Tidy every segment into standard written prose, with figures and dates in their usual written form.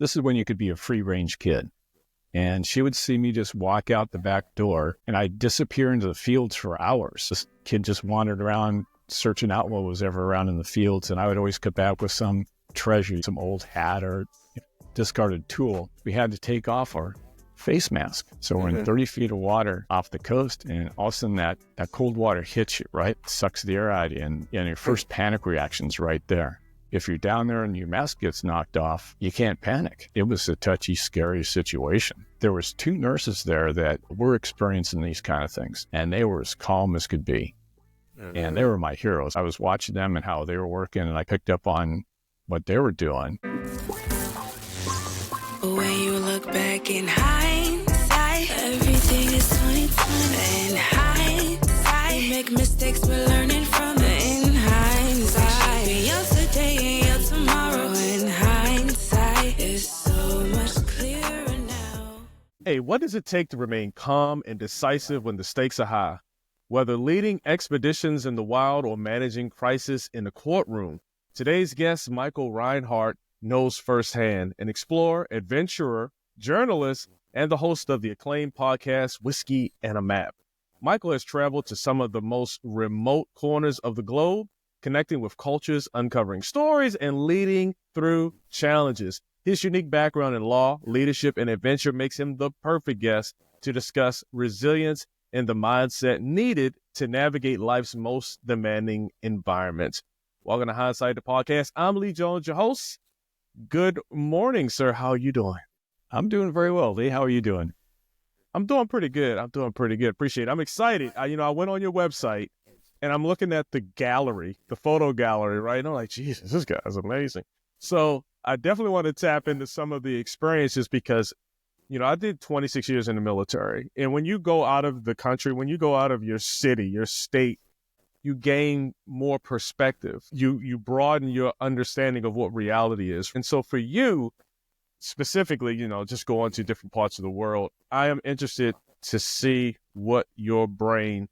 This is when you could be a free-range kid. And she would see me just walk out the back door, and I'd disappear into the fields for hours. This kid just wandered around, searching out what was ever around in the fields, and I would always come back with some treasure, some old hat or discarded tool. We had to take off our face mask. So we're in 30 feet of water off the coast, and all of a sudden that cold water hits you, right? Sucks the air out of you, and your first panic reaction's right there. If you're down there and your mask gets knocked off, you can't panic. It was a touchy, scary situation. There was 2 nurses there that were experiencing these kind of things, and they were as calm as could be. And they were my heroes. I was watching them and how they were working, and I picked up on what they were doing. When you look back in hindsight, everything is 2020. In hindsight, we make mistakes, we're learning from it. In hindsight, yesterday and your tomorrow. In hindsight, is so much clearer now. Hey, what does it take to remain calm and decisive when the stakes are high? Whether leading expeditions in the wild or managing crisis in the courtroom, today's guest, Michael Reinhart, knows firsthand. An explorer, adventurer, journalist, and the host of the acclaimed podcast, Whiskey and a Map. Michael has traveled to some of the most remote corners of the globe, connecting with cultures, uncovering stories, and leading through challenges. His unique background in law, leadership, and adventure makes him the perfect guest to discuss resilience and the mindset needed to navigate life's most demanding environments. Welcome to Hindsight the Podcast. I'm Lee Jones, your host. Good morning, sir. How are you doing? I'm doing very well, Lee. How are you doing? I'm doing pretty good. Appreciate it. I'm excited. I went on your website and I'm looking at the gallery, the photo gallery, right? And I'm like, Jesus, this guy's amazing. So I definitely want to tap into some of the experiences because, I did 26 years in the military. And when you go out of the country, when you go out of your city, your state, you gain more perspective. You broaden your understanding of what reality is. And so for you, specifically, just going to different parts of the world, I am interested to see what your brain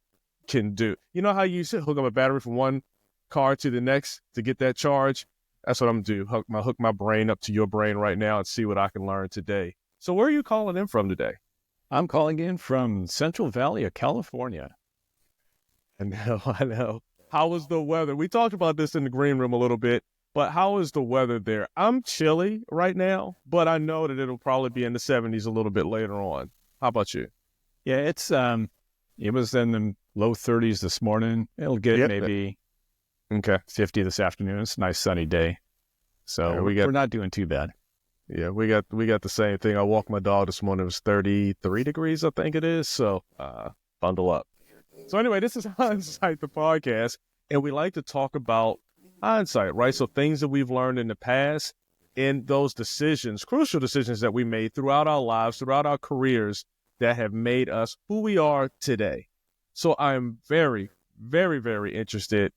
can do. You know how you hook up a battery from one car to the next to get that charge? That's what I'm going to do. Hook my brain up to your brain right now and see what I can learn today. So where are you calling in from today? I'm calling in from Central Valley of California. I know. How was the weather? We talked about this in the green room a little bit, but how is the weather there? I'm chilly right now, but I know that it'll probably be in the 70s a little bit later on. How about you? Yeah, it was in the low 30s this morning. It'll get maybe 50 this afternoon. It's a nice sunny day. So we're not doing too bad. Yeah, we got the same thing. I walked my dog this morning. It was 33 degrees, I think it is. So bundle up. So anyway, this is Hindsight the Podcast, and we like to talk about hindsight, right? So things that we've learned in the past and those decisions, crucial decisions that we made throughout our lives, throughout our careers that have made us who we are today. So I'm very, very, very interested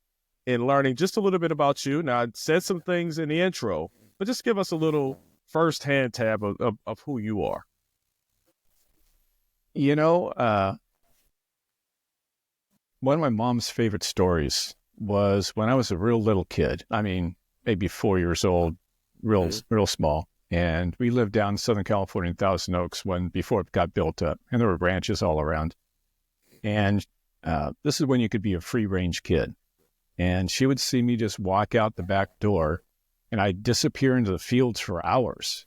in learning just a little bit about you. Now, I said some things in the intro, but just give us a little first-hand tab of who you are. One of my mom's favorite stories was when I was a real little kid. I mean, maybe 4 years old, real small. And we lived down in Southern California in Thousand Oaks before it got built up. And there were ranches all around. And this is when you could be a free-range kid. And she would see me just walk out the back door, and I'd disappear into the fields for hours.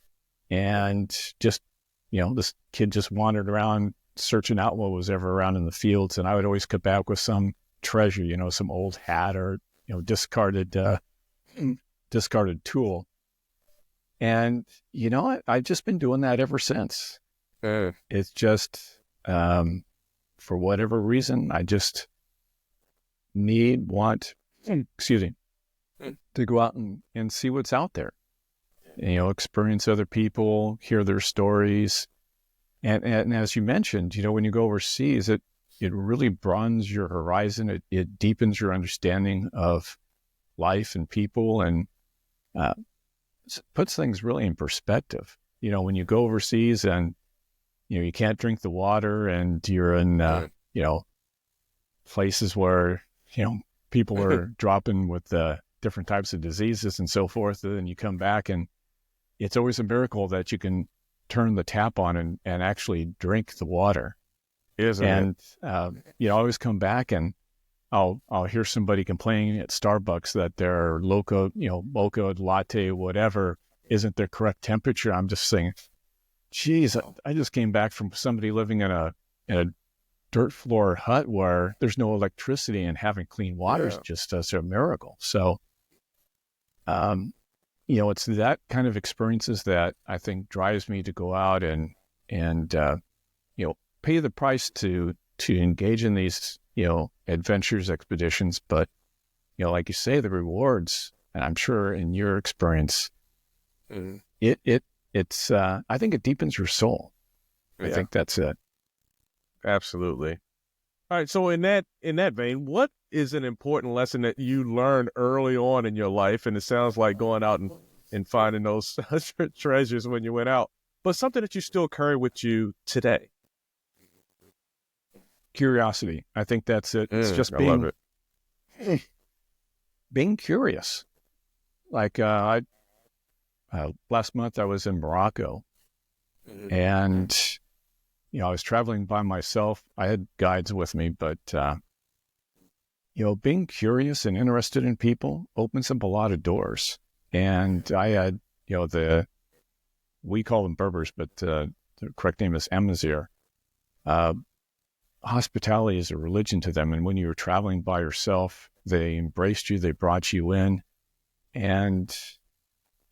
And just, this kid just wandered around, searching out what was ever around in the fields, and I would always come back with some treasure, some old hat or discarded tool. And I've just been doing that ever since. It's just for whatever reason, I just want to go out and see what's out there. Experience other people, hear their stories. And as you mentioned, when you go overseas, it really broadens your horizon. It deepens your understanding of life and people, and puts things really in perspective. When you go overseas and, you can't drink the water, and you're in, places where, people are dropping with different types of diseases and so forth, and then you come back and it's always a miracle that you can turn the tap on and actually drink the water. Isn't And, it? I always come back and I'll hear somebody complaining at Starbucks that their mocha latte, whatever, isn't the correct temperature. I'm just saying, geez, I just came back from somebody living in a dirt floor hut where there's no electricity, and having clean water is just a miracle. So, it's that kind of experiences that I think drives me to go out and pay the price to engage in these, adventures, expeditions. But, like you say, the rewards, and I'm sure in your experience, it's I think it deepens your soul. I think that's it. Absolutely. All right. So in that vein, what is an important lesson that you learned early on in your life? And it sounds like going out and finding those treasures when you went out, but something that you still carry with you today. Curiosity. I think that's it. It's just love it. Being curious. Like last month I was in Morocco, and I was traveling by myself. I had guides with me, but being curious and interested in people opens up a lot of doors. And I had we call them Berbers, but the correct name is Amazigh. Hospitality is a religion to them. And when you were traveling by yourself, they embraced you, they brought you in. And,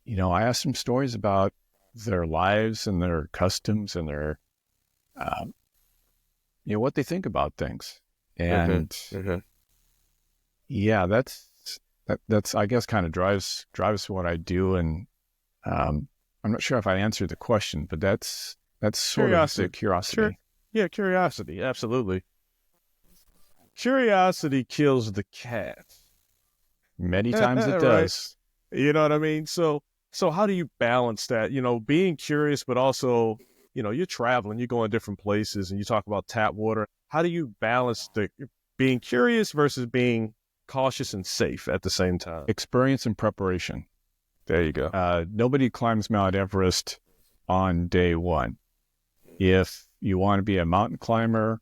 I asked them stories about their lives and their customs and their, what they think about things. And that's, I guess, kind of drives what I do. And I'm not sure if I answered the question, but that's sort of the curiosity. Yeah, curiosity. Absolutely. Curiosity kills the cat. Many times it does. Right? You know what I mean? So how do you balance that? Being curious, but also, you're traveling, you're going different places, and you talk about tap water. How do you balance the being curious versus being cautious and safe at the same time? Experience and preparation. There you go. Nobody climbs Mount Everest on day one. If you want to be a mountain climber,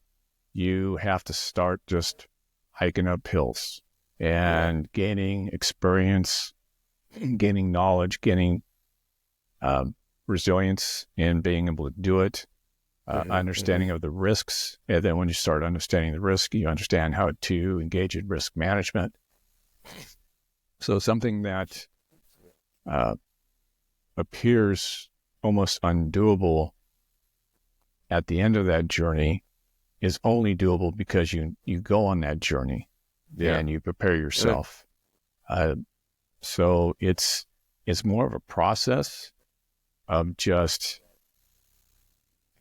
you have to start just hiking up hills and gaining experience, gaining knowledge, gaining resilience in being able to do it, understanding of the risks. And then when you start understanding the risk, you understand how to engage in risk management. So something that appears almost undoable at the end of that journey is only doable because you go on that journey and you prepare yourself. So it's more of a process of just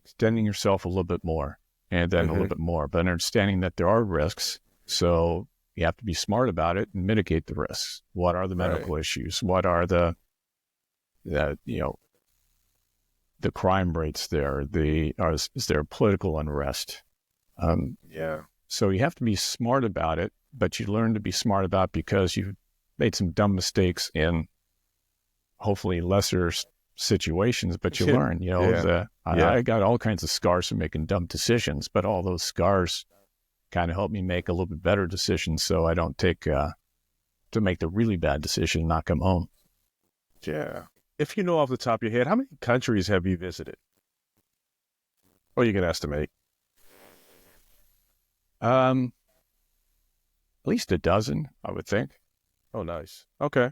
extending yourself a little bit more and then a little bit more, but understanding that there are risks. So you have to be smart about it and mitigate the risks. What are the medical issues? What are the crime rates there? Is there political unrest? So you have to be smart about it, but you learn to be smart about it because you've made some dumb mistakes in hopefully lesser situations, but you learn, I got all kinds of scars from making dumb decisions, but all those scars kind of help me make a little bit better decisions so I don't take to make the really bad decision and not come home. Yeah. If you know off the top of your head, how many countries have you visited? Or you can estimate. At least a dozen, I would think. Oh, nice. Okay.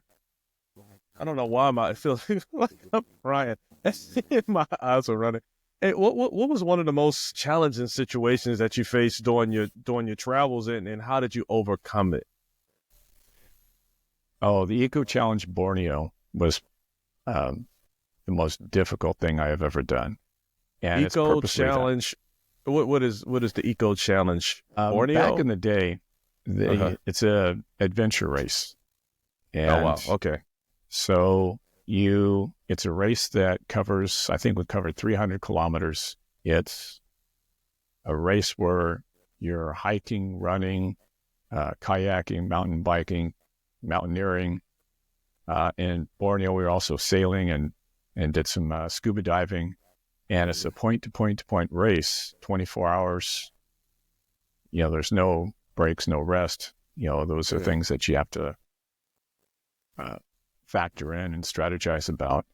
I don't know why I feel like I'm crying. My eyes are running. Hey, what was one of the most challenging situations that you faced during your travels, and how did you overcome it? Oh, the Eco Challenge Borneo was the most difficult thing I have ever done. And Eco Challenge. What is the Eco Challenge? Borneo? Back in the day, it's a adventure race. And oh wow! Okay. So it's a race that covers, I think we covered 300 kilometers. It's a race where you're hiking, running, kayaking, mountain biking, mountaineering. In Borneo, we were also sailing and and did some scuba diving. And it's a point-to-point-to-point race, 24 hours. There's no breaks, no rest. Those are things that you have to factor in and strategize about.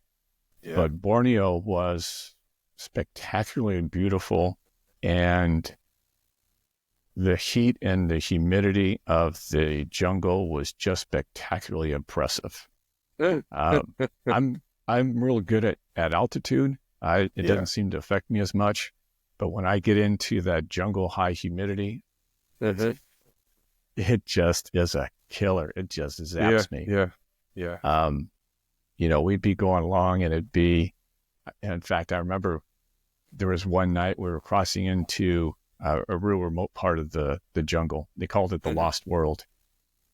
Yeah. But Borneo was spectacularly beautiful, and the heat and the humidity of the jungle was just spectacularly impressive. I'm real good at altitude. It doesn't seem to affect me as much, but when I get into that jungle high humidity, it just is a killer. It just zaps me. We'd be going along, and it'd be, in fact, I remember there was one night we were crossing into a real remote part of the jungle. They called it the Lost World.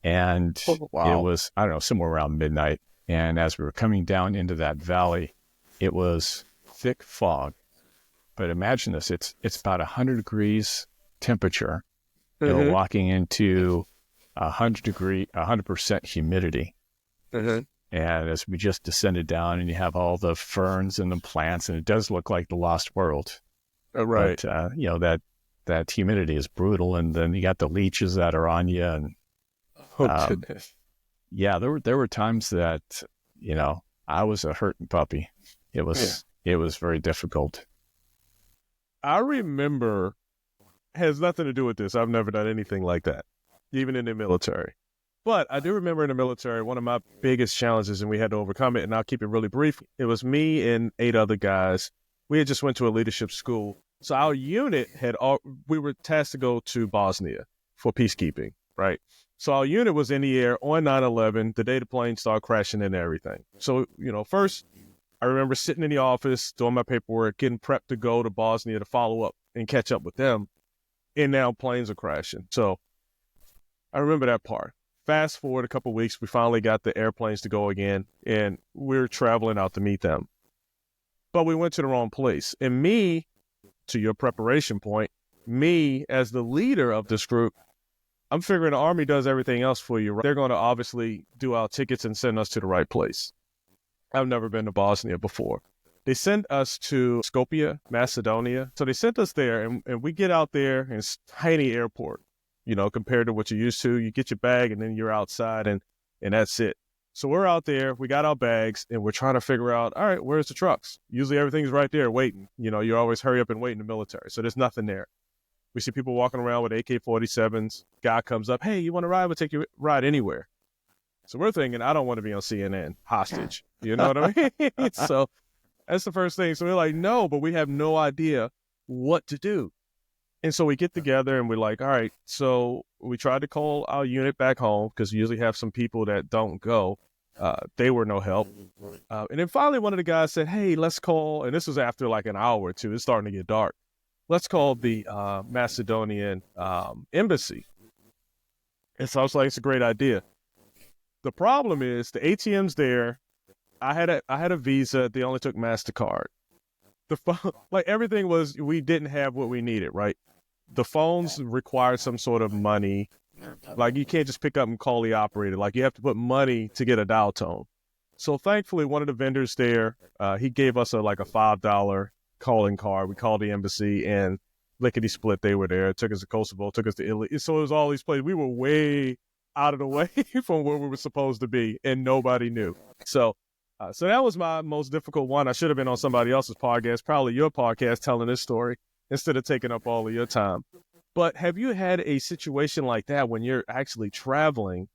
And it was, I don't know, somewhere around midnight. And as we were coming down into that valley, it was thick fog. But imagine this, it's about 100 degrees temperature. You're walking into 100% humidity. And as we just descended down, and you have all the ferns and the plants, and it does look like the Lost World. Right. But, that humidity is brutal, and then you got the leeches that are on you. And goodness. Yeah, there were times that, I was a hurting puppy. It was very difficult. I remember, has nothing to do with this. I've never done anything like that, even in the military. But I do remember in the military, one of my biggest challenges, and we had to overcome it, and I'll keep it really brief. It was me and 8 other guys. We had just went to a leadership school. So our unit we were tasked to go to Bosnia for peacekeeping, right? So our unit was in the air on 9/11, the day the plane started crashing and everything. So, first, I remember sitting in the office, doing my paperwork, getting prepped to go to Bosnia to follow up and catch up with them. And now planes are crashing. So I remember that part. Fast forward a couple of weeks, we finally got the airplanes to go again, and we're traveling out to meet them. But we went to the wrong place. And me, to your preparation point, me as the leader of this group, I'm figuring the Army does everything else for you. Right? They're going to obviously do our tickets and send us to the right place. I've never been to Bosnia before. They sent us to Skopje, Macedonia. So they sent us there, and we get out there, and it's a tiny airport, compared to what you're used to. You get your bag, and then you're outside, and that's it. So we're out there, we got our bags, and we're trying to figure out, all right, where's the trucks? Usually everything's right there waiting. You always hurry up and wait in the military. So there's nothing there. We see people walking around with AK-47s. Guy comes up, hey, you want to ride? We'll take you ride anywhere. So we're thinking, I don't want to be on CNN, hostage. You know what I mean? So that's the first thing. So we're like, no, but we have no idea what to do. And so we get together and we're like, all right, so we tried to call our unit back home because we usually have some people that don't go. They were no help. And then finally one of the guys said, hey, let's call, and this was after like an hour or two. It's starting to get dark. Let's call the Macedonian embassy. And so I was like, it's a great idea. The problem is the ATM's there. I had a Visa. They only took MasterCard. The phone, like everything was, we didn't have what we needed, right? The phones required some sort of money. Like you can't just pick up and call the operator. Like you have to put money to get a dial tone. So thankfully, one of the vendors there, he gave us a $5 calling card. We called the embassy and lickety split. They were there. Took us to Kosovo. Took us to Italy. So it was all these places. We were way out of the way from where we were supposed to be, and nobody knew. So that was my most difficult one. I should have been on somebody else's podcast, probably your podcast, telling this story instead of taking up all of your time. But have you had a situation like that when you're actually traveling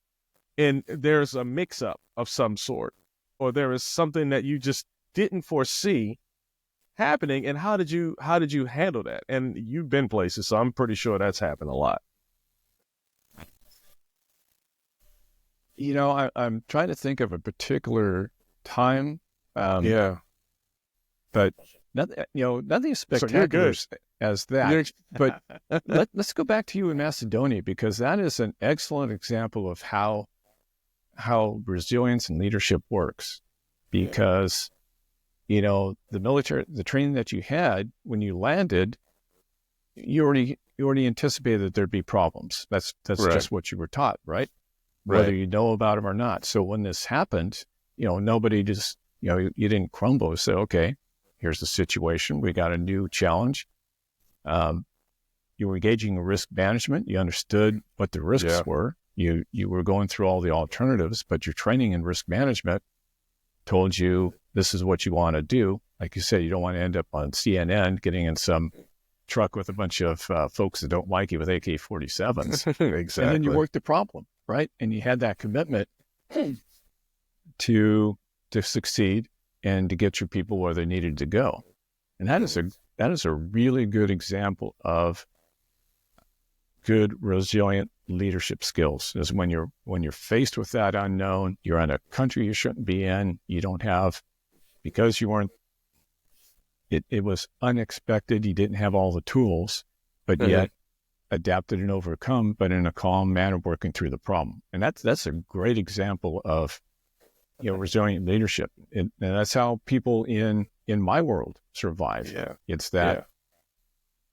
and there's a mix-up of some sort, or there is something that you just didn't foresee happening, and how did you handle that? And you've been places, so I'm pretty sure that's happened a lot. I'm trying to think of a particular time. But nothing spectacular as that. But let's go back to you in Macedonia, because that is an excellent example of how resilience and leadership works. Because the military, the training that you had when you landed, you already anticipated that there'd be problems. That's right. Just what you were taught, right? Whether you know about them or not. So when this happened, nobody just you didn't crumble. You said, okay, here's the situation. We got a new challenge. You were engaging in risk management. You understood what the risks were. You were going through all the alternatives, but your training in risk management told you this is what you want to do. Like you said, you don't want to end up on CNN getting in some truck with a bunch of folks that don't like you with AK-47s. Exactly. And then you worked the problem, right? And you had that commitment to succeed and to get your people where they needed to go. And that is a really good example of good, resilient leadership skills. Is when you're faced with that unknown, you're in a country you shouldn't be in, you don't have, because you weren't, it was unexpected, you didn't have all the tools, but yet adapted and overcome, but in a calm manner, working through the problem. And that's a great example of, resilient leadership. And that's how people in my world survive. Yeah. It's that,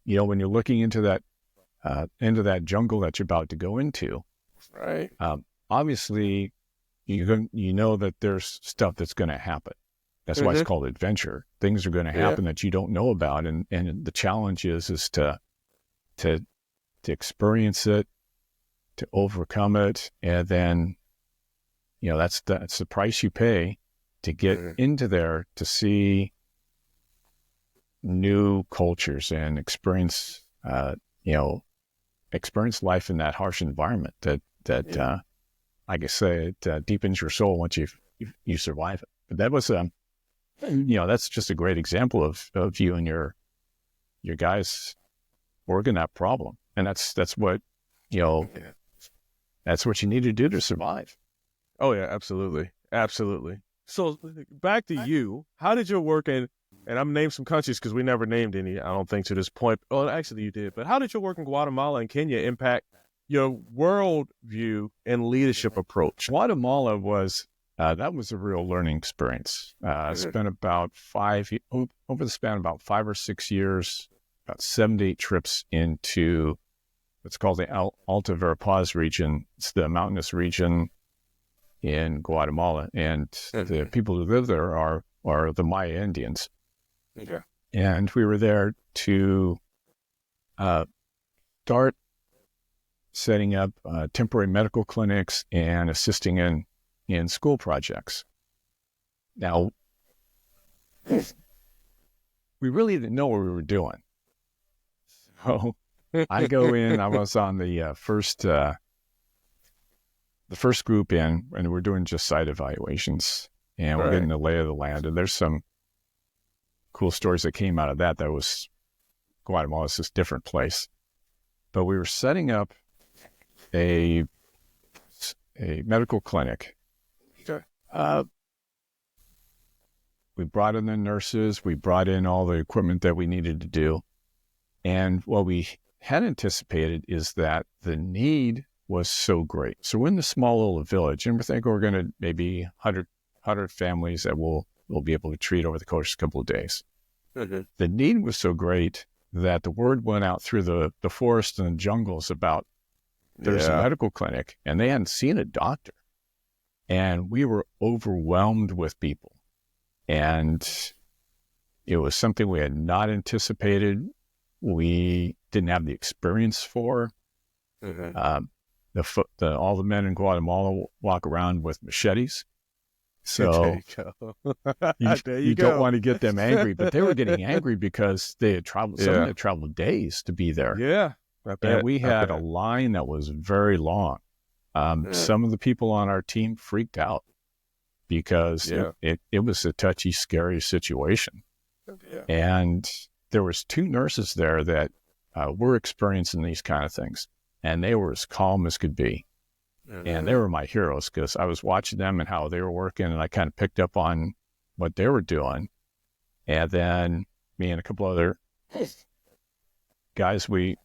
when you're looking into that jungle that you're about to go into, right? Obviously, you know that there's stuff that's going to happen. That's why it's called adventure. Things are going to happen that you don't know about, and the challenge is to experience it, to overcome it, and then that's the price you pay to get into there, to see new cultures and experience life in that harsh environment that like I say, it deepens your soul once you survive it. But that was that's just a great example of you and your guys working that problem. And that's what that's what you need to do to survive. Oh yeah, absolutely. Absolutely. So back to you, how did your work and I'm name some countries because we never named any, I don't think, to this point. Oh, actually you did. But how did your work in Guatemala and Kenya impact your world view and leadership approach? Guatemala was, that was a real learning experience. I spent over the span of about 5 or 6 years, about 7 to 8 trips into what's called the Alta Verapaz region. It's the mountainous region in Guatemala. And the people who live there are the Maya Indians. Okay. And we were there to start setting up temporary medical clinics and assisting in school projects. Now, we really didn't know what we were doing. So I go in, I was on the first group in, and we're doing just site evaluations, and we're getting the lay of the land. And there's some cool stories that came out of that. That was Guatemala is this different place, but we were setting up a medical clinic. Okay. We brought in the nurses. We brought in all the equipment that we needed to do, and what we had anticipated is that the need was so great. So we're in this small little village, and we're thinking we're going to maybe 100 families that we'll be able to treat over the course of a couple of days. The need was so great that the word went out through the forest and the jungles about there's a medical clinic, and they hadn't seen a doctor. And we were overwhelmed with people. And it was something we had not anticipated. We didn't have the experience for. All the men in Guatemala walk around with machetes. So you don't want to get them angry, but they were getting angry because they had traveled, some had traveled days to be there. Yeah. And we had a line that was very long. Some of the people on our team freaked out because it was a touchy, scary situation. Yeah. And there was 2 nurses there that were experiencing these kind of things, and they were as calm as could be. And they were my heroes because I was watching them and how they were working, and I kind of picked up on what they were doing. And then me and a couple other guys, we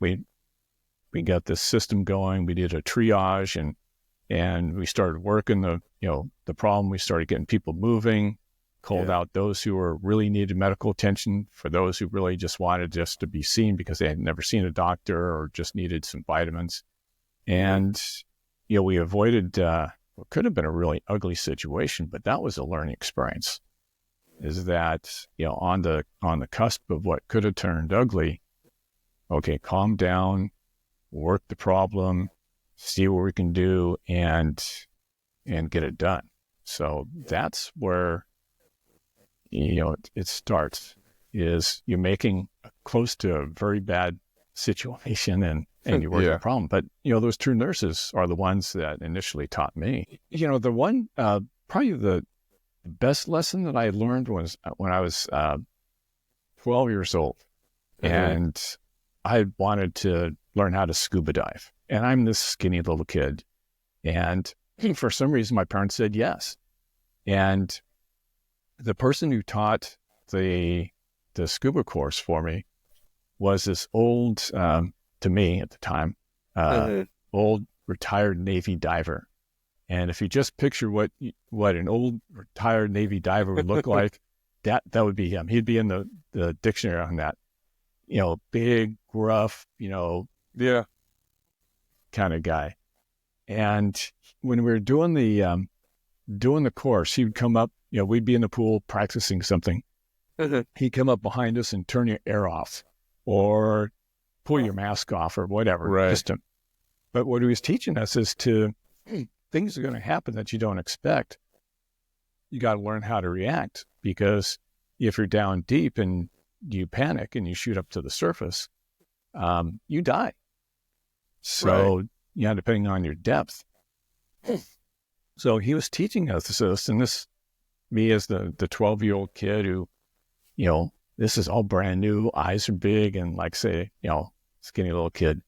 got this system going. We did a triage, and we started working the problem. We started getting people moving, called out those who were really needed medical attention for those who really just wanted just to be seen because they had never seen a doctor or just needed some vitamins. And we avoided what could have been a really ugly situation, but that was a learning experience. is that, on the cusp of what could have turned ugly, okay, calm down, work the problem, see what we can do, and get it done. So that's where, it starts, is you're making close to a very bad situation and you work the problem. But, those two nurses are the ones that initially taught me. The one, probably the best lesson that I learned was when I was 12 years old. And I wanted to learn how to scuba dive. And I'm this skinny little kid. And for some reason, my parents said yes. And the person who taught the scuba course for me was this old, to me at the time, old retired Navy diver. And if you just picture what an old retired Navy diver would look like, that would be him. He'd be in the dictionary on that. Big, gruff, kind of guy. And when we were doing the course, he would come up, we'd be in the pool practicing something. He'd come up behind us and turn your air off or pull your mask off or whatever. Right. But what he was teaching us is things are going to happen that you don't expect. You got to learn how to react, because if you're down deep and you panic and you shoot up to the surface, you die. So, depending on your depth. So he was teaching us this, and me as the 12-year-old kid who, this is all brand new, eyes are big, and skinny little kid.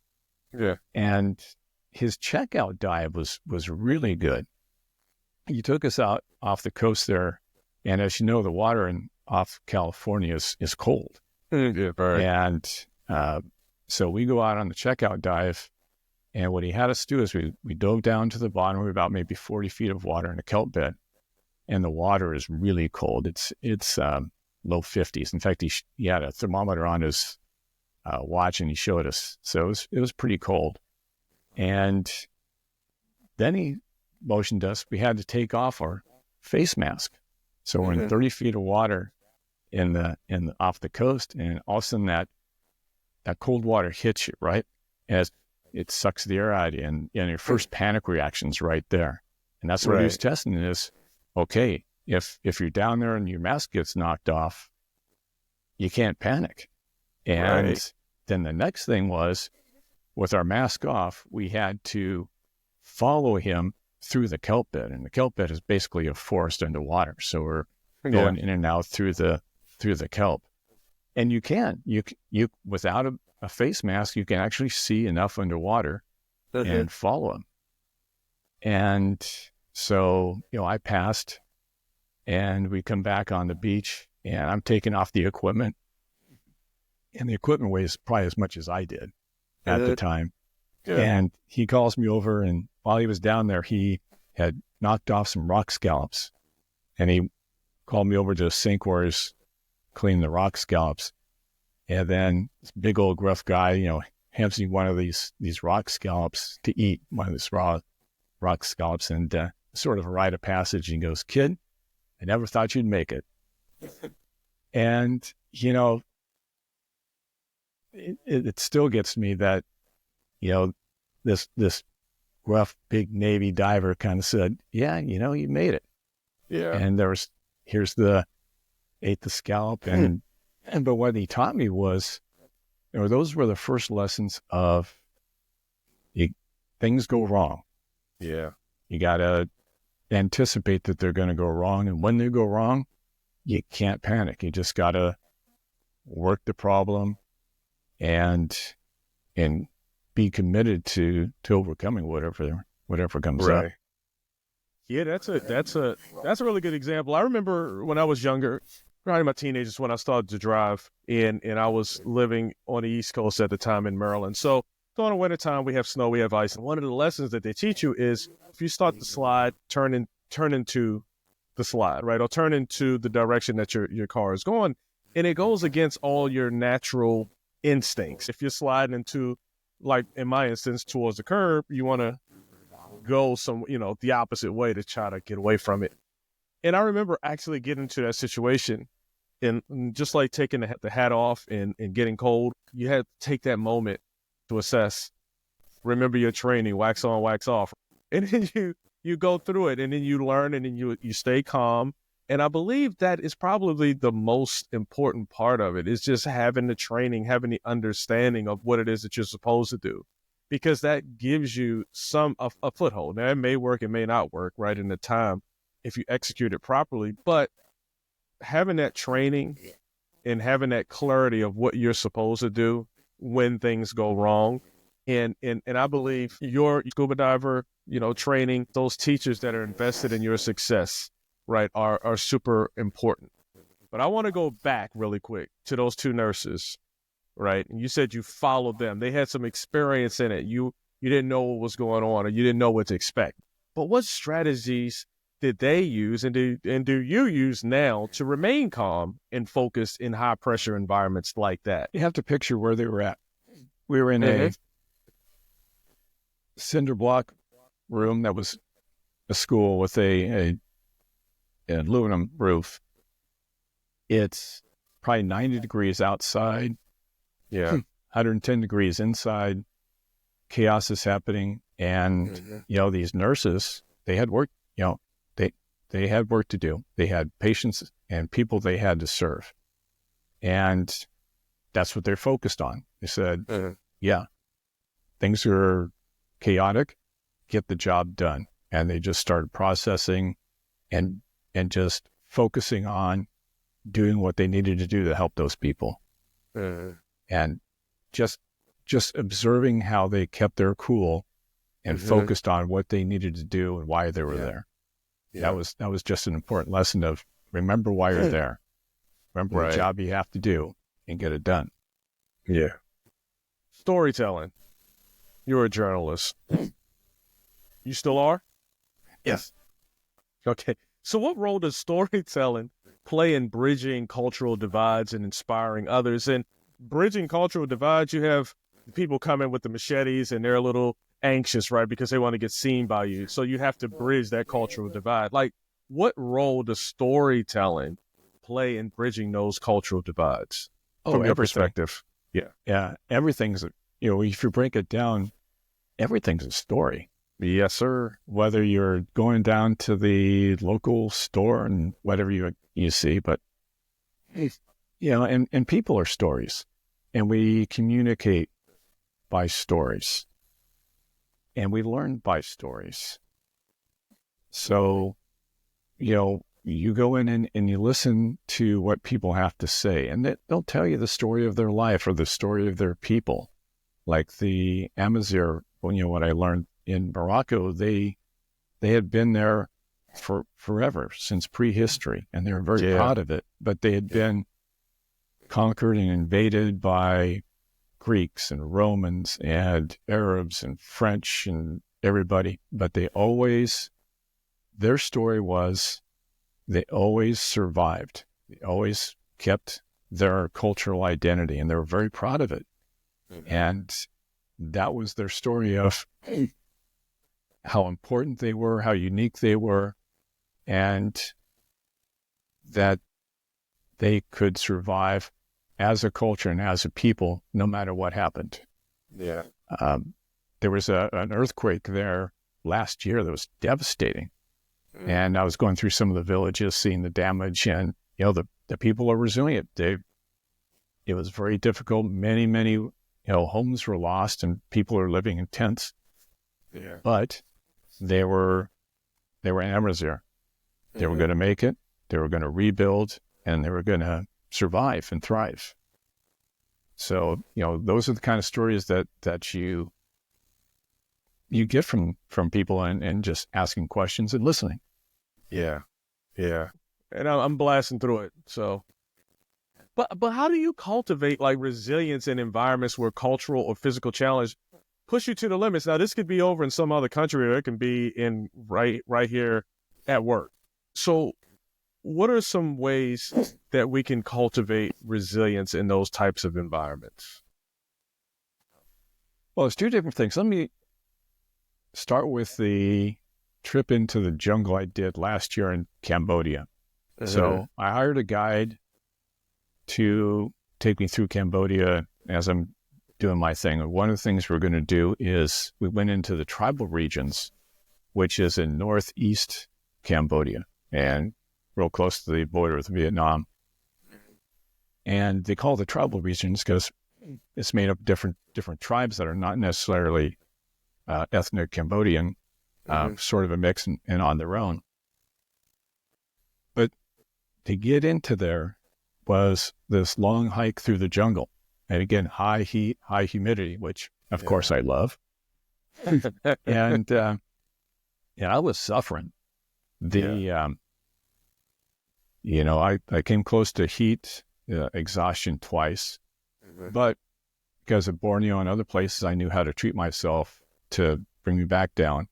Yeah. And his checkout dive was really good. He took us out off the coast there, and as you know, the water off California is cold. Yeah, very. And so we go out on the checkout dive, and what he had us do is we dove down to the bottom. We were about maybe 40 feet of water in a kelp bed, and the water is really cold. It's low 50s. In fact, he had a thermometer on his watch, and he showed us. So it was pretty cold. And then he motioned us. We had to take off our face mask. So we're in 30 feet of water off the coast, and all of a sudden that cold water hits you, right? As it sucks the air out of you, and your first panic reaction's right there. And that's what he was testing is, okay, if you're down there and your mask gets knocked off, you can't panic. And then the next thing was, with our mask off, we had to follow him through the kelp bed. And the kelp bed is basically a forest underwater. So we're going in and out through the kelp. And you without a face mask, you can actually see enough underwater and follow him. And so, I passed, and we come back on the beach, and I'm taking off the equipment. And the equipment weighs probably as much as I did at the time. Yeah. And he calls me over, and while he was down there, he had knocked off some rock scallops. And he called me over to a sink where he's cleaning the rock scallops. And then this big old gruff guy, hands me one of these rock scallops to eat, one of these raw rock scallops, and sort of a rite of passage. And he goes, "Kid, I never thought you'd make it." And, it still gets me that, this rough, big Navy diver kind of said, "Yeah, you made it." Yeah. And ate the scallop. But what he taught me was, those were the first lessons of things go wrong. Yeah. You got to anticipate that they're going to go wrong. And when they go wrong, you can't panic. You just got to work the problem and be committed to overcoming whatever comes up. Yeah, that's a really good example. I remember when I was younger, probably my teenagers, when I started to drive, and I was living on the East Coast at the time in Maryland. So during the wintertime, we have snow, we have ice. And one of the lessons that they teach you is, if you start to slide, turn into the slide, right? Or turn into the direction that your car is going. And it goes against all your natural instincts. If you're sliding into, like in my instance, towards the curb, you want to go the opposite way to try to get away from it. And I remember actually getting into that situation, and just like taking the hat off and getting cold, you had to take that moment to assess, remember your training, wax on, wax off. And then you go through it, and then you learn, and then you stay calm. And I believe that is probably the most important part of it, is just having the training, having the understanding of what it is that you're supposed to do, because that gives you a foothold. Now, it may work, it may not work right in the time if you execute it properly, but having that training and having that clarity of what you're supposed to do when things go wrong. And I believe your scuba diver, training, those teachers that are invested in your success, right, are super important. But I want to go back really quick to those two nurses, right? And you said you followed them. They had some experience in it. You didn't know what was going on, or you didn't know what to expect. But what strategies did they use, and do you use now to remain calm and focused in high pressure environments like that? You have to picture where they were at. We were in a cinder block room that was a school with an aluminum roof. It's probably 90 degrees outside. Yeah. 110 degrees inside. Chaos is happening. And, these nurses, they had work, they had work to do. They had patients and people they had to serve. And that's what they're focused on. They said, things are chaotic, get the job done. And they just started processing and just focusing on doing what they needed to do to help those people. And just observing how they kept their cool and focused on what they needed to do and why they were there. Yeah. That was just an important lesson of remember why you're there. Remember what job you have to do and get it done. Yeah. Storytelling. You're a journalist. You still are? Yes. Okay. So what role does storytelling play in bridging cultural divides and inspiring others? And bridging cultural divides, you have people come in with the machetes and they're a little anxious, right? Because they want to get seen by you. So you have to bridge that cultural divide. Like, what role does storytelling play in bridging those cultural divides from your perspective? Yeah. Yeah. Everything's, if you break it down, everything's a story. Yes, sir. Whether you're going down to the local store and whatever you see, but, and people are stories, and we communicate by stories, and we learn by stories. So, you go in and you listen to what people have to say, and they'll tell you the story of their life or the story of their people. Like the Amazigh, what I learned in Morocco, they had been there for forever, since prehistory, and they were very proud of it. But they had been conquered and invaded by Greeks and Romans and Arabs and French and everybody. But their story was, they always survived. They always kept their cultural identity, and they were very proud of it. And that was their story of how important they were, how unique they were, and that they could survive as a culture and as a people, no matter what happened. Yeah. There was an earthquake there last year that was devastating. And I was going through some of the villages, seeing the damage, and, the people are resilient. It was very difficult. Many, many, homes were lost and people are living in tents. Yeah. But they were in Amazigh. They were going to make it. They were going to rebuild, and they were going to survive and thrive. So, those are the kind of stories that you get from people and just asking questions and listening. Yeah. Yeah. And I'm blasting through it. So, but how do you cultivate like resilience in environments where cultural or physical challenge push you to the limits? Now, this could be over in some other country, or it can be in right here at work. So what are some ways that we can cultivate resilience in those types of environments? Well, it's two different things. Let me start with the trip into the jungle I did last year in Cambodia. So I hired a guide to take me through Cambodia as I'm doing my thing. And one of the things we're going to do is we went into the tribal regions, which is in northeast Cambodia and real close to the border with Vietnam. And they call it the tribal regions because it's made up of different tribes that are not necessarily ethnic Cambodian, sort of a mix and on their own. But to get into there was this long hike through the jungle. And again, high heat, high humidity, which of course I love. And I was suffering. I came close to heat exhaustion twice, but because of Borneo and other places, I knew how to treat myself to bring me back down.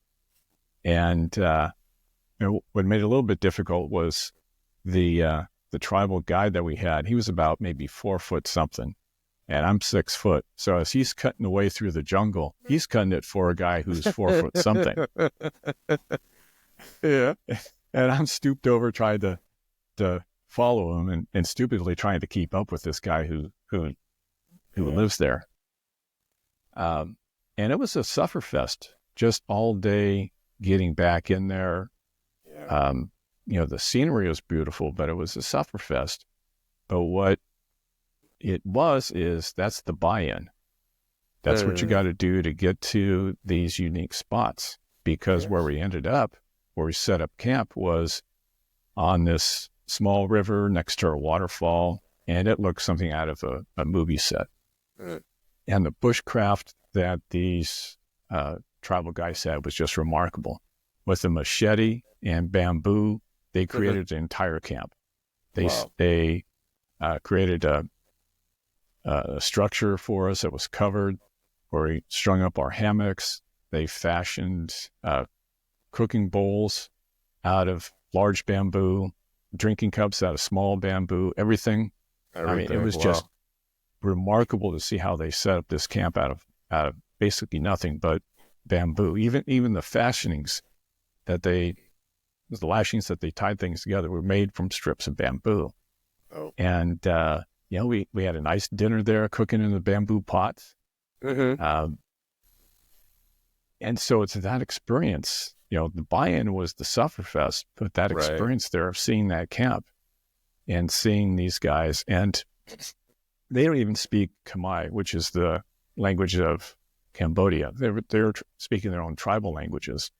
And what made it a little bit difficult was the tribal guide that we had. He was about maybe 4 foot something, and I'm 6 foot. So as he's cutting away through the jungle, he's cutting it for a guy who's 4 foot something. Yeah. And I'm stooped over trying to follow him and stupidly trying to keep up with this guy who lives there. And it was a sufferfest just all day getting back in there. The scenery was beautiful, but it was a sufferfest. But what it is that's the buy-in. That's what you got to do to get to these unique spots. Because where we ended up, where we set up camp, was on this small river next to a waterfall, and it looked something out of a movie set. And the bushcraft that these tribal guys had was just remarkable. With a machete and bamboo, they created an entire camp. They created a structure for us that was covered, where we strung up our hammocks. They fashioned cooking bowls out of large bamboo, drinking cups out of small bamboo, everything. I mean, it was just remarkable to see how they set up this camp out of basically nothing but bamboo. Even the fashionings the lashings that they tied things together were made from strips of bamboo. And we had a nice dinner there, cooking in the bamboo pots. And so it's that experience. The buy-in was the Sufferfest, but that experience there of seeing that camp and seeing these guys, and they don't even speak Khmer, which is the language of Cambodia. They're speaking their own tribal languages.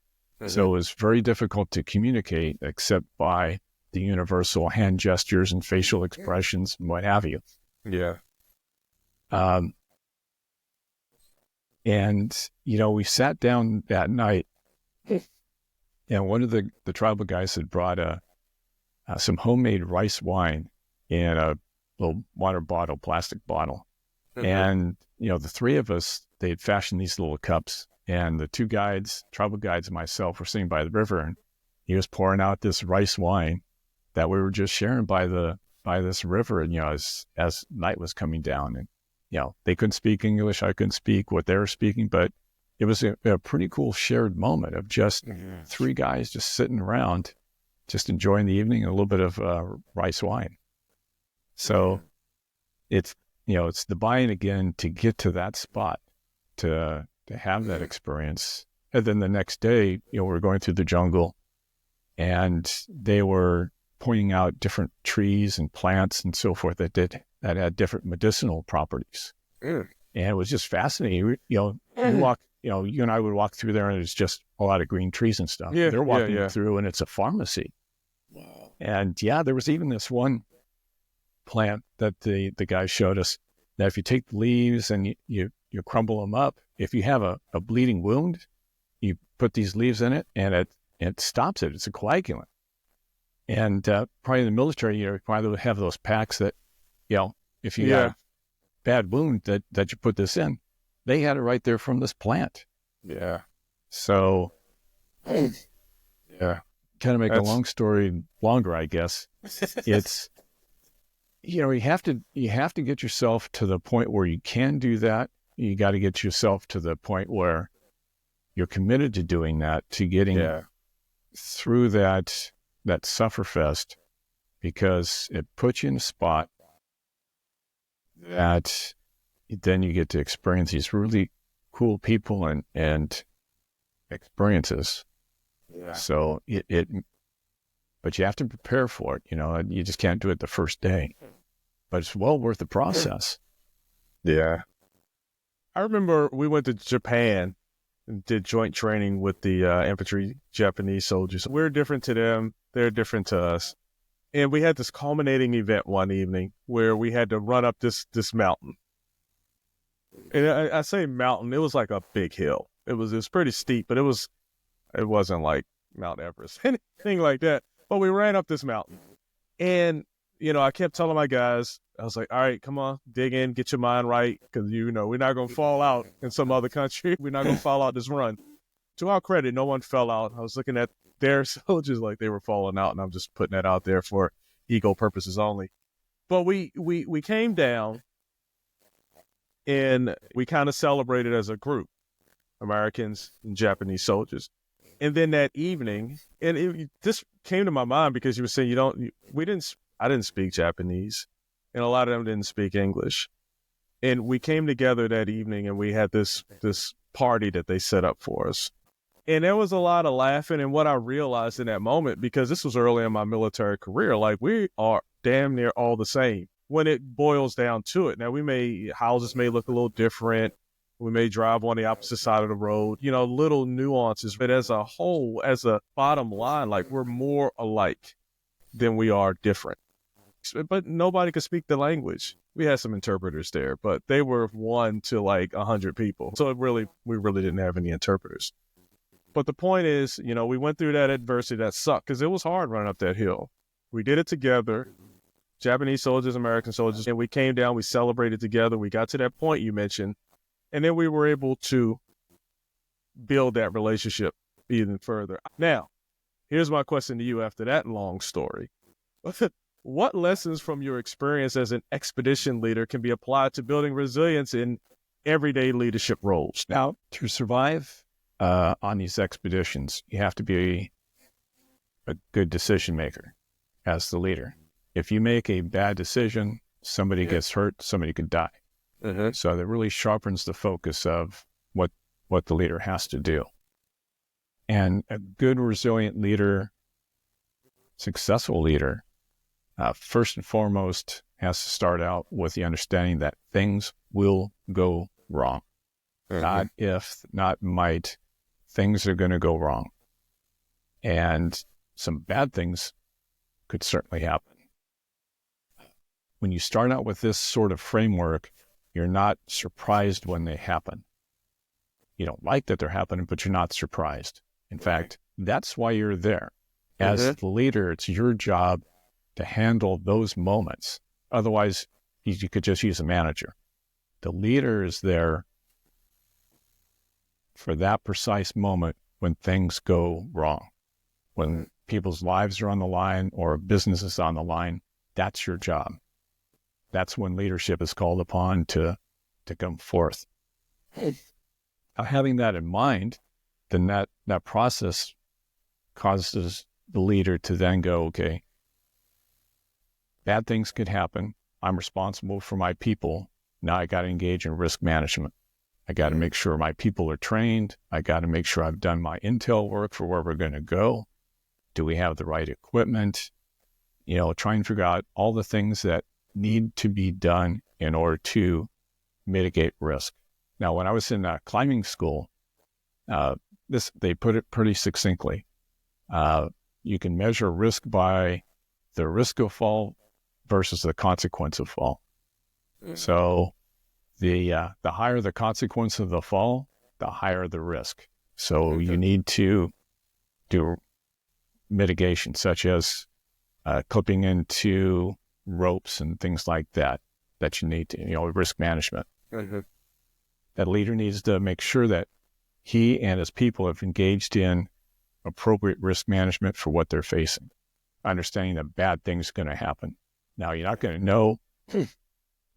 So it was very difficult to communicate except by the universal hand gestures and facial expressions and what have you. Yeah. And, we sat down that night, and one of the tribal guys had brought some homemade rice wine in a little water bottle, plastic bottle. And, the three of us, they had fashioned these little cups, and the two guides, tribal guides and myself, were sitting by the river, and he was pouring out this rice wine that we were just sharing by this river. And, as night was coming down, and, they couldn't speak English. I couldn't speak what they were speaking, but it was a pretty cool shared moment of just three guys just sitting around, just enjoying the evening and a little bit of rice wine. So it's the buy-in again to get to that spot, to have that experience. And then the next day, we're going through the jungle, and they were pointing out different trees and plants and so forth that had different medicinal properties. And it was just fascinating. You walk, you and I would walk through there, and it's just a lot of green trees and stuff. They're walking through, and it's a pharmacy. Wow. And there was even this one plant that the guy showed us that if you take the leaves and you crumble them up, if you have a bleeding wound, you put these leaves in it, and it stops it. It's a coagulant. And probably in the military, you probably have those packs that, if you have bad wound that you put this in. They had it right there from this plant. Yeah. So, kind of make a long story longer, I guess. It's, you have to get yourself to the point where you can do that. You got to get yourself to the point where you're committed to doing that, to getting through that sufferfest because it puts you in a spot that then you get to experience these really cool people and experiences. Yeah. So but you have to prepare for it. You just can't do it the first day, but it's well worth the process. Yeah. I remember we went to Japan and did joint training with the infantry Japanese soldiers. We're different to them. They're different to us. And we had this culminating event one evening where we had to run up this mountain. And I say mountain, it was like a big hill. It was pretty steep, but it wasn't like Mount Everest, anything like that. But we ran up this mountain. And, I kept telling my guys, I was like, all right, come on, dig in, get your mind right, because, we're not going to fall out in some other country. We're not going to fall out this run. To our credit, no one fell out. I was looking at their soldiers like they were falling out, and I'm just putting that out there for ego purposes only. But we came down, and we kind of celebrated as a group, Americans and Japanese soldiers. And then that evening, and this came to my mind because you were saying I didn't speak Japanese, and a lot of them didn't speak English. And we came together that evening, and we had this party that they set up for us. And there was a lot of laughing. And what I realized in that moment, because this was early in my military career, like we are damn near all the same when it boils down to it. Now, houses may look a little different. We may drive on the opposite side of the road, little nuances. But as a whole, as a bottom line, like we're more alike than we are different. But nobody could speak the language. We had some interpreters there, but they were 1 to like 100 people. So we really didn't have any interpreters. But the point is, we went through that adversity that sucked because it was hard running up that hill. We did it together, Japanese soldiers, American soldiers, and we came down, we celebrated together. We got to that point you mentioned, and then we were able to build that relationship even further. Now, here's my question to you after that long story. What lessons from your experience as an expedition leader can be applied to building resilience in everyday leadership roles? Now, to survive on these expeditions, you have to be a good decision maker as the leader. If you make a bad decision, somebody gets hurt, somebody could die. Mm-hmm. So that really sharpens the focus of what the leader has to do. And a good, resilient leader, successful leader, first and foremost, has to start out with the understanding that things will go wrong. Mm-hmm. Not if, not might. Things are going to go wrong. And some bad things could certainly happen. When you start out with this sort of framework, you're not surprised when they happen. You don't like that they're happening, but you're not surprised. In fact, that's why you're there. As the leader, it's your job to handle those moments. Otherwise, you could just use a manager. The leader is there for that precise moment when things go wrong. When people's lives are on the line or business is on the line, that's your job. That's when leadership is called upon to come forth. Now, having that in mind, then that process causes the leader to then go, okay, bad things could happen. I'm responsible for my people. Now I got to engage in risk management. I got to make sure my people are trained. I got to make sure I've done my intel work for where we're going to go. Do we have the right equipment? Try and figure out all the things that need to be done in order to mitigate risk. Now, when I was in climbing school, they put it pretty succinctly. You can measure risk by the risk of fall versus the consequence of fall. Mm-hmm. So the higher the consequence of the fall, the higher the risk. So you need to do mitigation, such as clipping into ropes and things like that you need to, risk management. Mm-hmm. That leader needs to make sure that he and his people have engaged in appropriate risk management for what they're facing, understanding that bad things are going to happen. Now, you're not going to know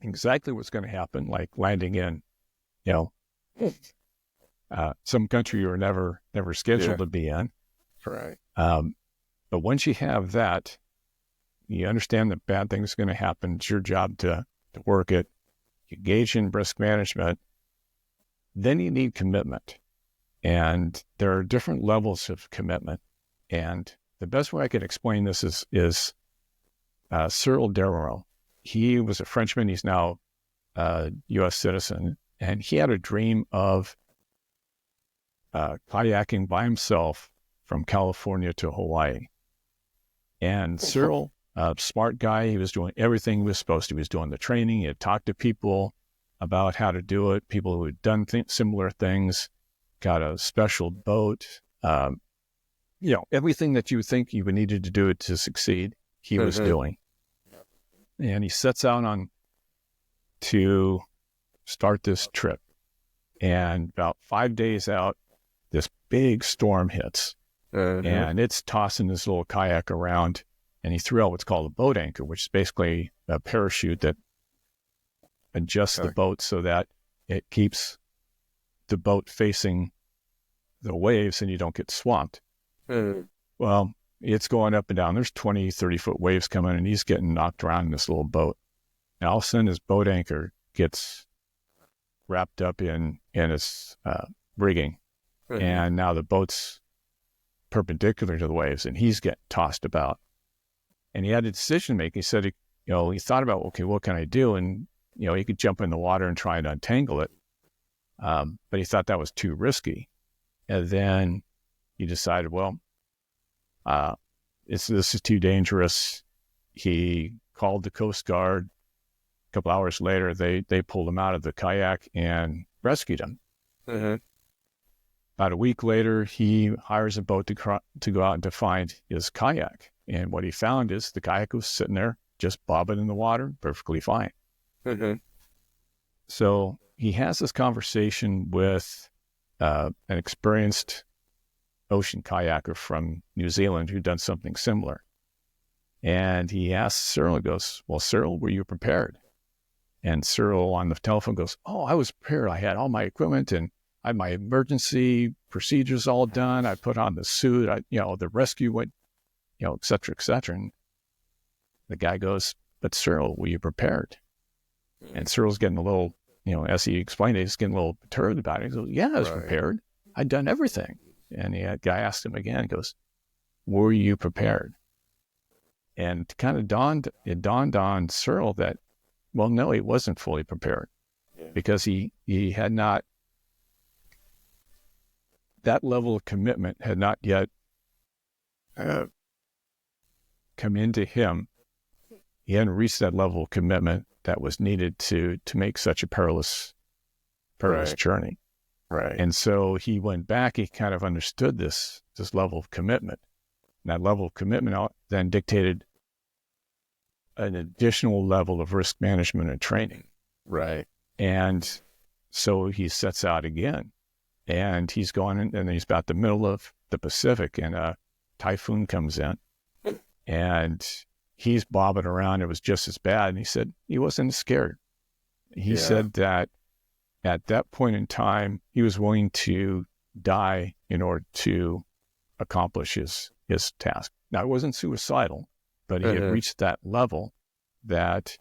exactly what's going to happen, like landing in, some country you were never scheduled to be in. Right. But once you have that, you understand that bad things are going to happen. It's your job to work it. You engage in risk management. Then you need commitment. And there are different levels of commitment. And the best way I could explain this is Cyril Dereau. He was a Frenchman. He's now a U.S. citizen. And he had a dream of kayaking by himself from California to Hawaii. And Cyril, a smart guy, he was doing everything he was supposed to. He was doing the training. He had talked to people about how to do it, people who had done similar things, got a special boat, everything that you would think you would needed to do it to succeed, he was doing. And he sets out to start this trip. And about 5 days out, this big storm hits. And it's tossing this little kayak around. And he threw out what's called a boat anchor, which is basically a parachute that adjusts the boat so that it keeps the boat facing the waves and you don't get swamped. Well, it's going up and down. There's 20, 30-foot waves coming, and he's getting knocked around in this little boat. And all of a sudden, his boat anchor gets wrapped up in its rigging. And now the boat's perpendicular to the waves, and he's getting tossed about. And he had a decision to make. He said, he thought about, okay, what can I do? And, he could jump in the water and try and untangle it. But he thought that was too risky. And then he decided, well, this is too dangerous. He called the Coast Guard. A couple hours later, they pulled him out of the kayak and rescued him. About a week later, he hires a boat to go out and to find his kayak. And what he found is the kayak was sitting there just bobbing in the water, perfectly fine. So he has this conversation with an experienced ocean kayaker from New Zealand who'd done something similar. And he asks Cyril, he goes, well, Cyril, were you prepared? And Cyril on the telephone goes, oh, I was prepared. I had all my equipment and I had my emergency procedures all done. I put on the suit, the rescue went, et cetera, et cetera. And the guy goes, but Cyril, were you prepared? And Cyril's getting a little, as he explained it, he's getting a little perturbed about it. He goes, yeah, I was prepared. I'd done everything. And the guy asked him again, he goes, were you prepared? And it dawned on Cyril that, well, no, he wasn't fully prepared because he had not, that level of commitment had not yet come into him. He hadn't reached that level of commitment that was needed to make such a perilous journey. Right. And so he went back, he kind of understood this level of commitment. And that level of commitment then dictated an additional level of risk management and training. Right. And so he sets out again. And he's going in, and he's about the middle of the Pacific, and a typhoon comes in. And he's bobbing around. It was just as bad. And he said he wasn't scared. He said that at that point in time, he was willing to die in order to accomplish his task. Now, it wasn't suicidal, but he had reached that level that,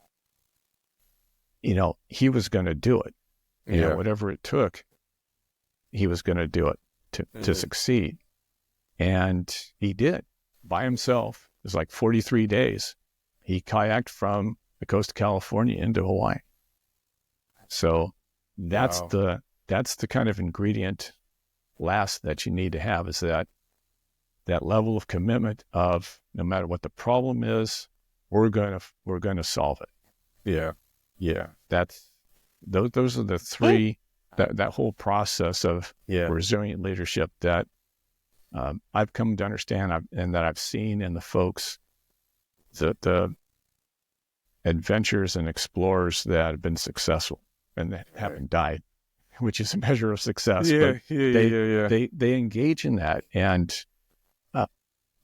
he was going to do it. Whatever it took, he was going to do it to succeed. And he did by himself. It was like 43 days. He kayaked from the coast of California into Hawaii. So that's the kind of ingredient last that you need to have, is that level of commitment of no matter what the problem is, we're going to solve it. Yeah. Those are the three, that whole process of resilient leadership that I've come to understand and that I've seen in the folks, the adventurers and explorers that have been successful and that haven't died, which is a measure of success. They engage in that. And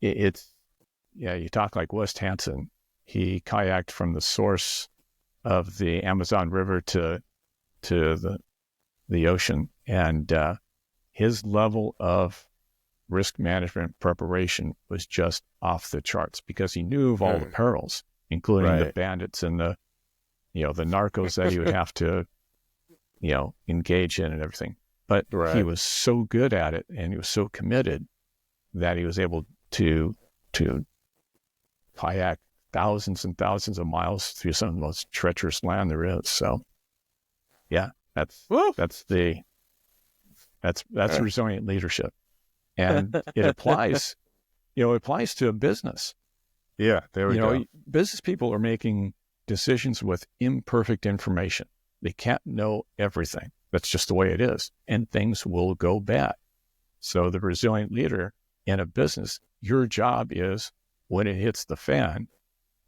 you talk like West Hansen. He kayaked from the source of the Amazon River to the ocean. And his level of risk management preparation was just off the charts because he knew of all the perils, including the bandits and the narcos that he would have to, engage in and everything. But he was so good at it and he was so committed that he was able to kayak thousands and thousands of miles through some of the most treacherous land there is. So, yeah, that's resilient leadership, and it applies. It applies to a business. Yeah, there we go. Business people are making decisions with imperfect information. They can't know everything. That's just the way it is, and things will go bad. So the resilient leader in a business, your job is when it hits the fan,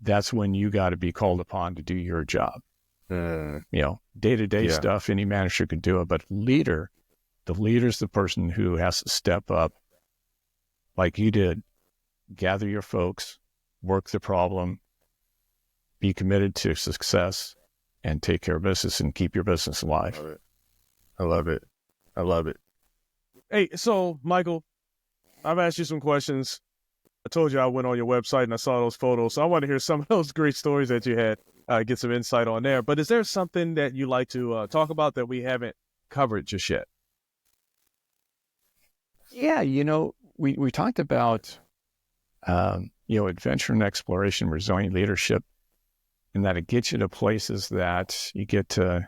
that's when you got to be called upon to do your job. Day-to-day stuff, any manager could do it, but the leader's the person who has to step up like you did, gather your folks, work the problem, be committed to success, and take care of business and keep your business alive. I love it. Hey, so Michael, I've asked you some questions. I told you I went on your website and I saw those photos. So I want to hear some of those great stories that you had, get some insight on there. But is there something that you like to talk about that we haven't covered just yet? Yeah, we talked about, adventure and exploration, resilient leadership, and that it gets you to places that you get to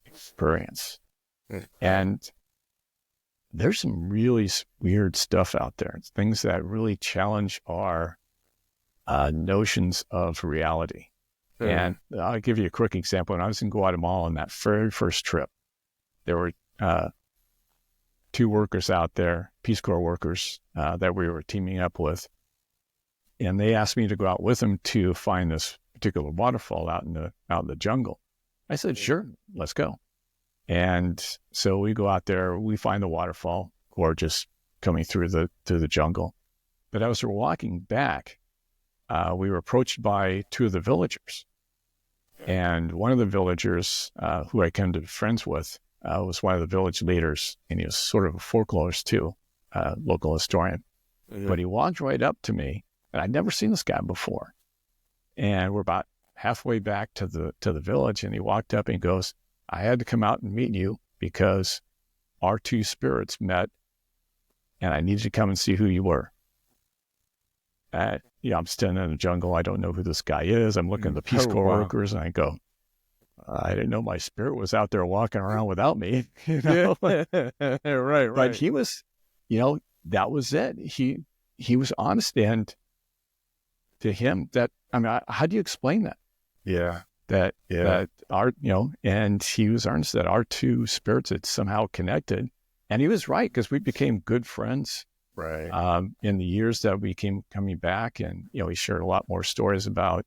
experience. And there's some really weird stuff out there. It's things that really challenge our notions of reality. And I'll give you a quick example. When I was in Guatemala on that very first trip, there were two workers out there, Peace Corps workers, that we were teaming up with. And they asked me to go out with them to find this particular waterfall out in the jungle. I said, sure, let's go. And so we go out there, we find the waterfall, gorgeous, coming through the jungle. But as we're walking back, we were approached by two of the villagers. And one of the villagers, who I came to be friends with, was one of the village leaders, and he was sort of a folklorist too, local historian. But he walked right up to me, and I'd never seen this guy before. And we're about halfway back to the village, and he walked up and goes, I had to come out and meet you because our two spirits met, and I needed to come and see who you were. I'm standing in the jungle. I don't know who this guy is. I'm looking at the Peace Corps workers, and I go, I didn't know my spirit was out there walking around without me. Right. But he was, that was it. He was honest, and to him, how do you explain that? Yeah. That our, and he was earnest that our two spirits had somehow connected. And he was right, because we became good friends. Right. In the years that we came coming back, and, he shared a lot more stories about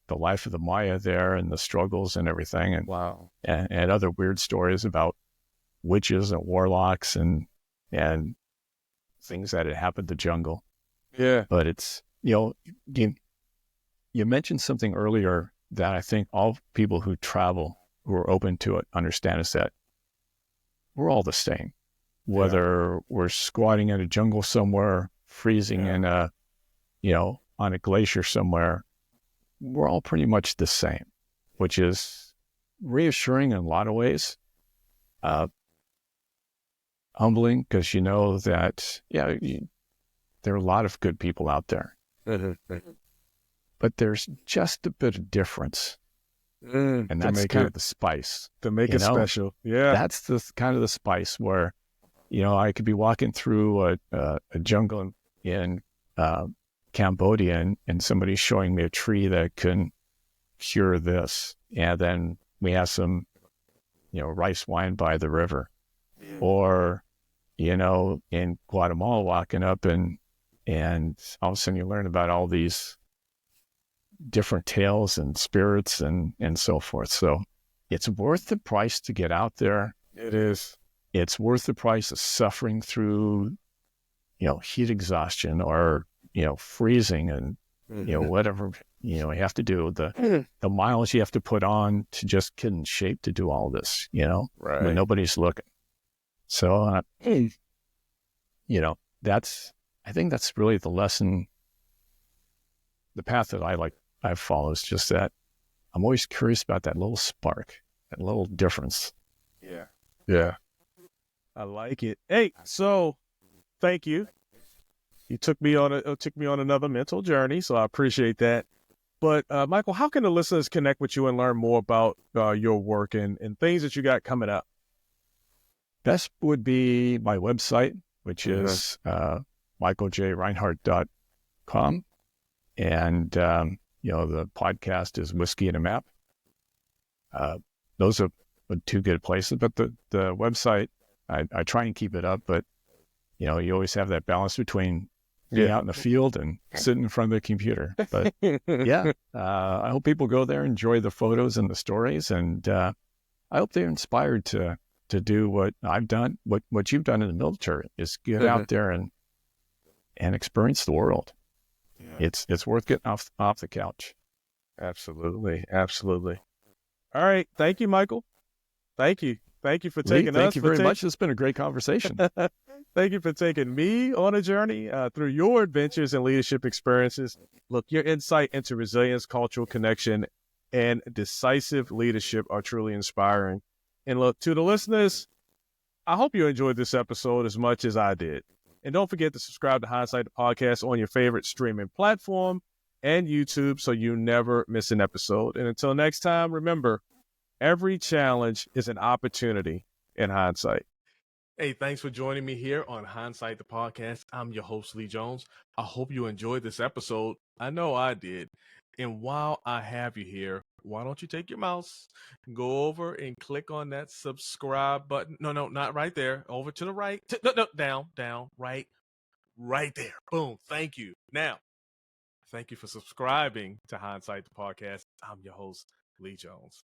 the life of the Maya there and the struggles and everything. And wow. And other weird stories about witches and warlocks and things that had happened in the jungle. Yeah. But it's, you mentioned something earlier that I think all people who travel, who are open to it, understand, is that we're all the same. Whether we're squatting in a jungle somewhere, freezing in on a glacier somewhere, we're all pretty much the same, which is reassuring in a lot of ways, humbling, because you know that, there are a lot of good people out there. But there's just a bit of difference. And that's kind of the spice. To make it special. Yeah. That's the kind of the spice where, I could be walking through a jungle in Cambodia and somebody's showing me a tree that can cure this. And then we have some, rice wine by the river. Yeah. Or, in Guatemala walking up and all of a sudden you learn about all these different tales and spirits and so forth. So it's worth the price to get out there. It is. It's worth the price of suffering through, heat exhaustion or, freezing and, whatever, you have to do. The miles you have to put on to just get in shape to do all this, Right. when nobody's looking. So, I think that's really the lesson, the path that I follow is just that I'm always curious about that little spark, that little difference. Yeah. Yeah. I like it. Hey, so thank you. You took me on another mental journey, so I appreciate that. But Michael, how can the listeners connect with you and learn more about your work and things that you got coming up? Best would be my website, which is michaeljreinhart.com. And, the podcast is Whiskey and a Map. Those are two good places. But the website, I try and keep it up, but, you always have that balance between being out in the field and sitting in front of the computer. But I hope people go there, enjoy the photos and the stories. And I hope they're inspired to do what I've done, what you've done in the military, is get out there and experience the world. Yeah. It's worth getting off the couch. Absolutely. Absolutely. All right. Thank you, Michael. Thank you. Thank you for taking us. Thank you very much. It's been a great conversation. Thank you for taking me on a journey through your adventures and leadership experiences. Look, your insight into resilience, cultural connection, and decisive leadership are truly inspiring. And look, to the listeners, I hope you enjoyed this episode as much as I did. And don't forget to subscribe to Hindsight the Podcast on your favorite streaming platform and YouTube so you never miss an episode. And until next time, remember, every challenge is an opportunity in hindsight. Hey, thanks for joining me here on Hindsight the Podcast. I'm your host, Lee Jones. I hope you enjoyed this episode. I know I did. And while I have you here, why don't you take your mouse, go over and click on that subscribe button. No, not right there. Over to the right. No, down, right there. Boom. Thank you. Now, thank you for subscribing to Hindsight the Podcast. I'm your host, Lee Jones.